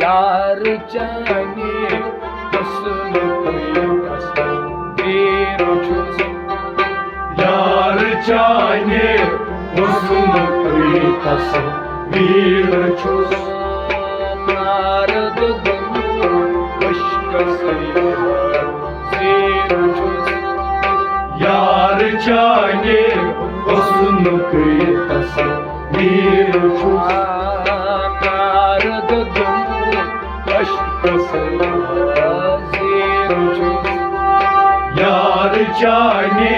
यार जाने हुस्न कोई तस्वीर छुस यार जाने हुस्न कोई तस्वीर छुस नारद गनु इश्क सीर छुस यार जाने हुस्न कोई तस्वीर छुस नारद गनु इश्क सीर छुस यार जाने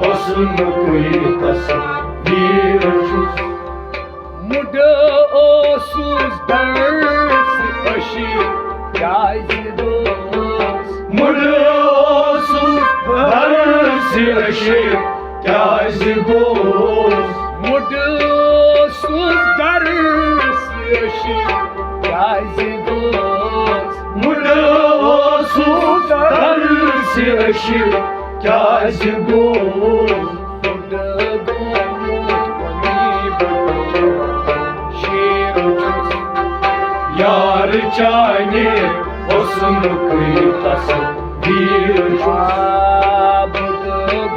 हुस्न कोई तस्वीर छुस मुड ओसुस दर्स अशी क्याज दोस मुड ओसुस दर्स अशी क्याज गोस मुड ओसुस दर्स अशी क्याज दोस मुड ओसुस दर्स अशी क्याज गोस मुड गोमुत वनी शीर छुस यार जाने हुस्न कोई तस्वीर छुस मुड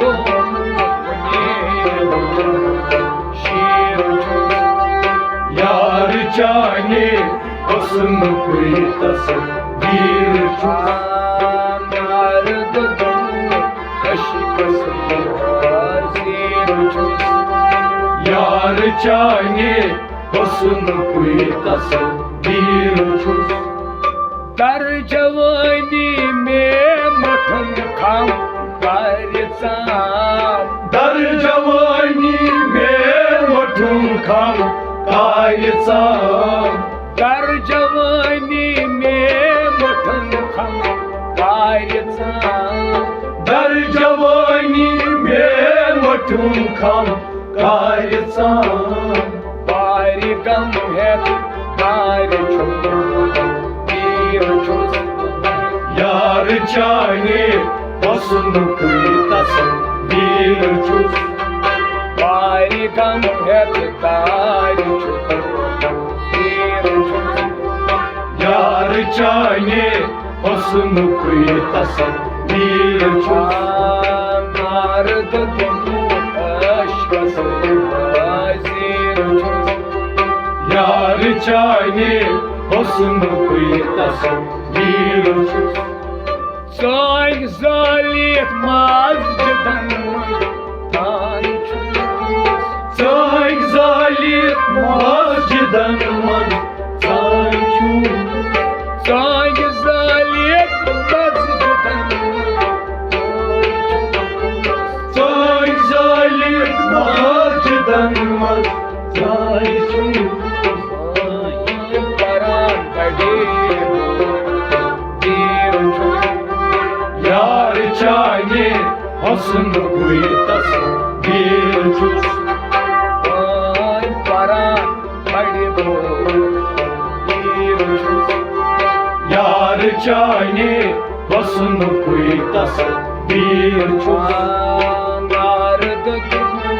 गोमुत वनी शीर छुस यार जाने हुस्न कोई तस्वीर छुस नारद गनु इश्क सीर छुस यार जाने हुस्न कोई तस्वीर छुस दर जवानी में मठन खाम दर जवानी में मठुम खाम कायसाम दर जवानी में मठन खाम दर जवानी में मठुम खाम कायसाम बारी गम है तार छुपीर छुस यार जाने हुस्न कोई तस्वीर छुस बारी गम है तार छुपीर छुस यार जाने हुस्न कोई तस्वीर छुस नारद गनु इश्क सीर छुस यार जाने हुस्न कोई तस्वीर छुस साई जालियत मस्जिदन ताई छुस साई जालियत मस्जिदन मन साई छुस साई जालियत मस्जिदन साई जालियत मस्जिदन मन साई छुस परान बड़े तीर छुस यार जाने हुस्न कोई तस्वीर छुस परान बड़े तीर छुस यार जाने हुस्न कोई तस्वीर छुस नारद गनु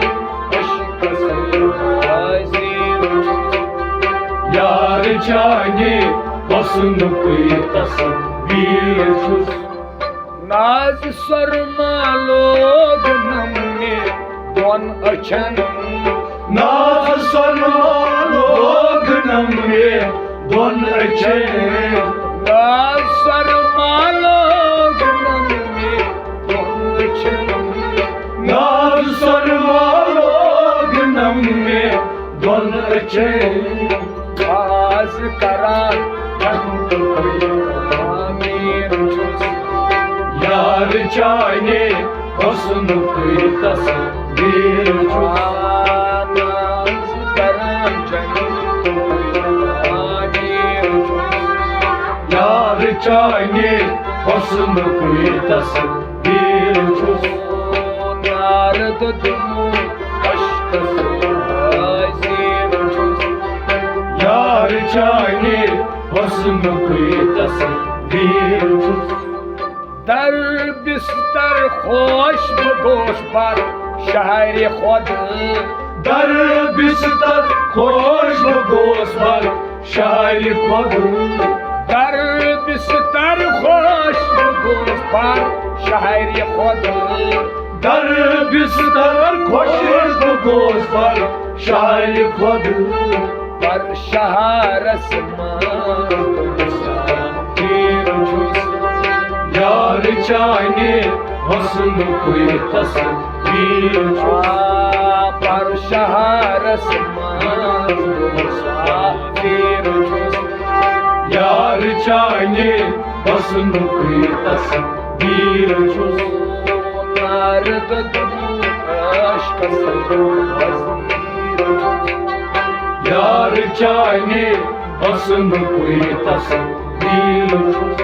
इश्क सीर छुस यार जाने हुस्न कोई तस्वीर छुस नाज शर्मा लोग नमने दोन अछन नाज सरमा लोग नमे दोन अचन नाज शर्मा लोग नमने दोन अछन नाज सरमा लोग नमे दोन अचन खास करान ठंड आमीर छुस यार जाने हुस्न कोई तस्वीर छुस नाज करान ठंड आमीर छुस यार जाने हुस्न कोई तस्वीर छुस नारद गनु इश्क सीर छुस यार जाने हुस्न कोई तस्वीर छुस दर बिस्तर खोश बगोश पर शहर खुद दर बिस्तर खोश गोस पर शायर खुद در بستر خوش دوست بر شهر خود در بستر خوش دوست بر شهر خود بر شهر مسافر چوس یار چاینی حسن کوئی تصویر چوس بر شهر مسافر چوس یار چاینی حسن کوئی تصویر چوس نارد عشق یار چاینی حسن کوئی تصویر چوس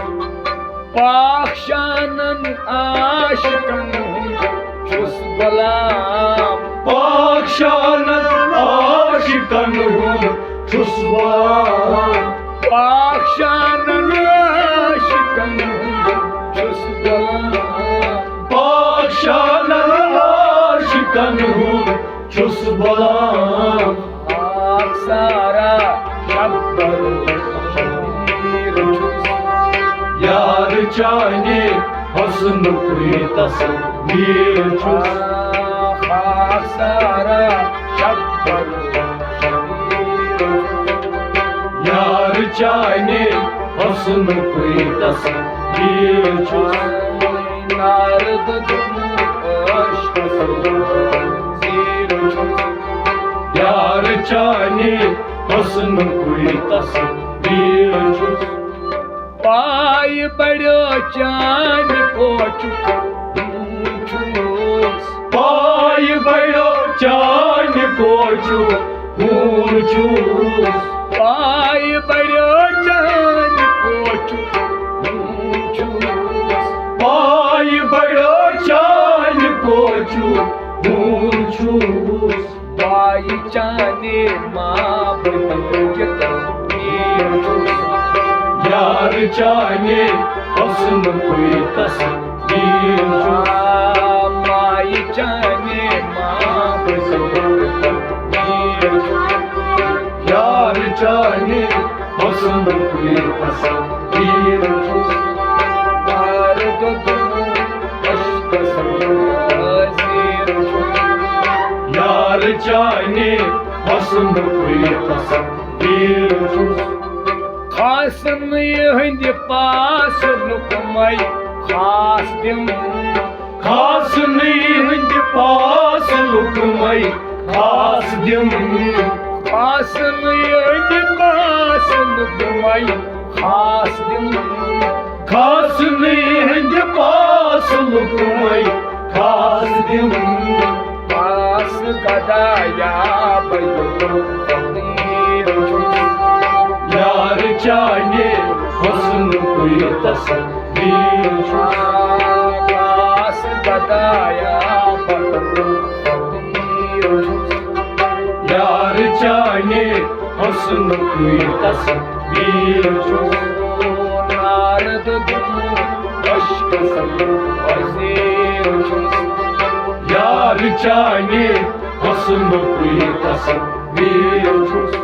پاکشانن عاشقن چوس غلام پاکشانن عاشقن چوس غلام پاکشانن عاشقن چوس غلام پاکشانن عاشقن چوس غلام سارا شبر شبیر چوس یار چاینی حسن کوئی تصویر چوس سارا شبر شبیر یار چاینی حسن کوئی تصویر چوس نارد عشق زیر چوس یار چاینی حسن کوئی تصویر چوس پای بڑو چان کوچو چوس پای بڑو چان کوچو چوس پای بڑو چان کوچو چوس پای بڑو چان کوچو چوس پای چانے ماں بنجت چوس یار چاینی حسن کوئی تصویر چوس مائی چانے ماں بنجت چوس یار چاینی حسن کوئی تصویر چوس نارد عشق زیر چوس یار چاینی حسن کوئی تصویر چوس خاصن ہند پاس لکمائی خاص دم خاص نہیں ہند پاس لکمائی خاص دم خاصن ہند پاس لکمائی خاص دم خاص نہیں ہند پاس لکمائی خاص دم پاس گدایا بھائی فقیر چوس یار چاینی حسن کوئی تصویر چوس پاس گدایا بھائی فقیر چوس یار چاینی حسن کوئی تصویر چوس نارد عشق زیر چوس یار چاینی حسن کوئی تصویر چوس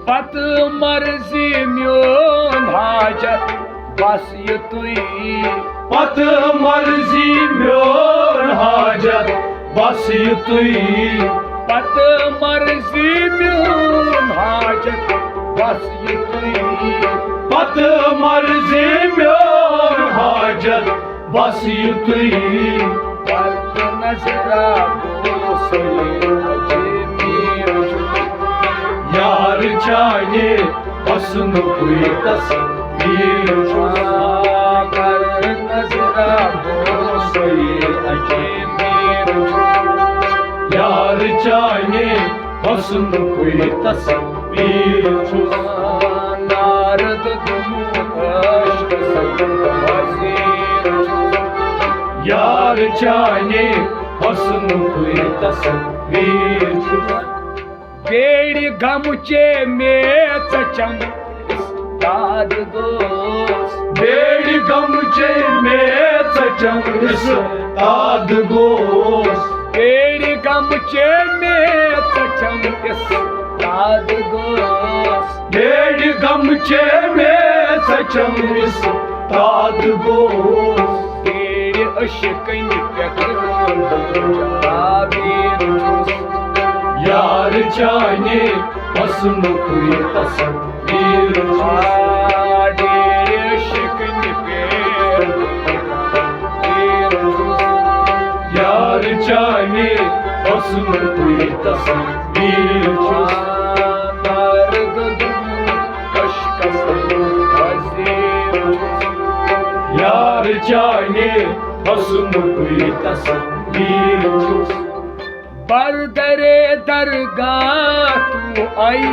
پت مرضی میون حاجت بس یہ توی پت مرضی میون حاجت بس یتوی پت مرضی میون حاجت بس یہ توی پت مرضی میون حاجت بس یتوی پت نظرہ بوسلی میر چوس یار چاینی حسن کوئی تصویر چوس کر نظرہ بوسلی میر چوس یار چاینی حسن کوئی تصویر چوس نارد عشق زیر چوس یار چاینی حسن کوئی تصویر چوس بیڑی گمچے میں چچم استاد دوست بیڑی گمچے میں سچم استاد گوس بیڑی گمچے میں چچم استاد दाद गोस बेड़ गमचे में सचम इस दाद गोस तेरे अशकन जावेर छुस यार चाने हसन कोई तस्वीर छुस तेरे अशकन यार चाने हसन कोई तस्वीर छुस यार चाने हसन कोई तस्वीर छुस बरदरे दरगाह तू आई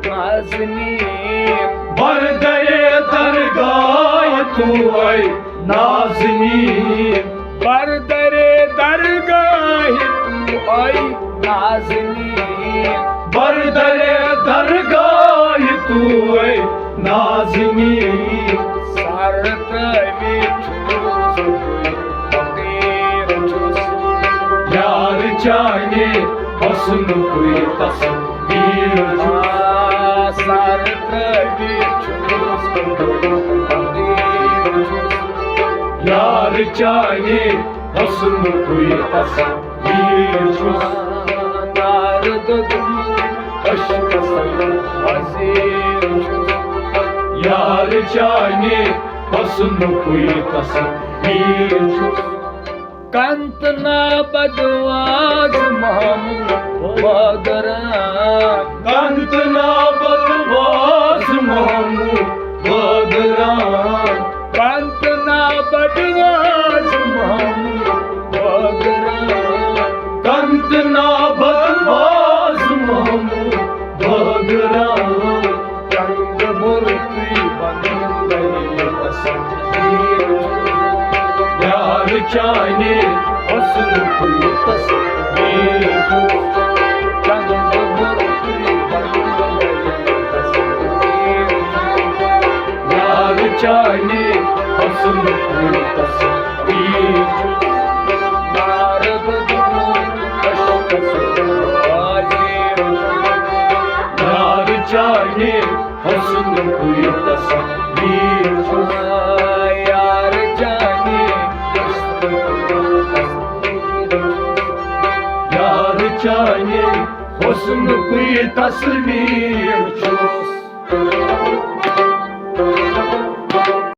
नाज़नीन बरदरे दरगाह तू आई नाज़नीन बरदरे दरगाह तू आई नाज़नीन बरदरे दरगाह तू आई नाज़नीन सारत में छूस फकीर छूस यार चाने हसन कोई तस्वीर छुस सारत में छूस फकीर छूस यार चाने हसन कोई तस्वीर छुस नारद अशक वज़ीर छूस यार चाने हसन कोई तस्वीर छुस कंत ना बदवाज महमूद बदरान कंत ना बदवास महमूद बदरान कंत ना बदवाज महमूद बदरान कंत ना बदवास महमूद बदरान चंद मूर्ति बन गई तस्वीर यार चाने हसन कोई तस्वीर छुस चंद मूर्ति बन गई तस्वीर यार चाने हसन कोई तस्वीर छुस नारद अशक वज़ीर यार चाने हसन कोई तस्वीर छुस यार जाने यार चाने हसन कोई तस्वीर छुस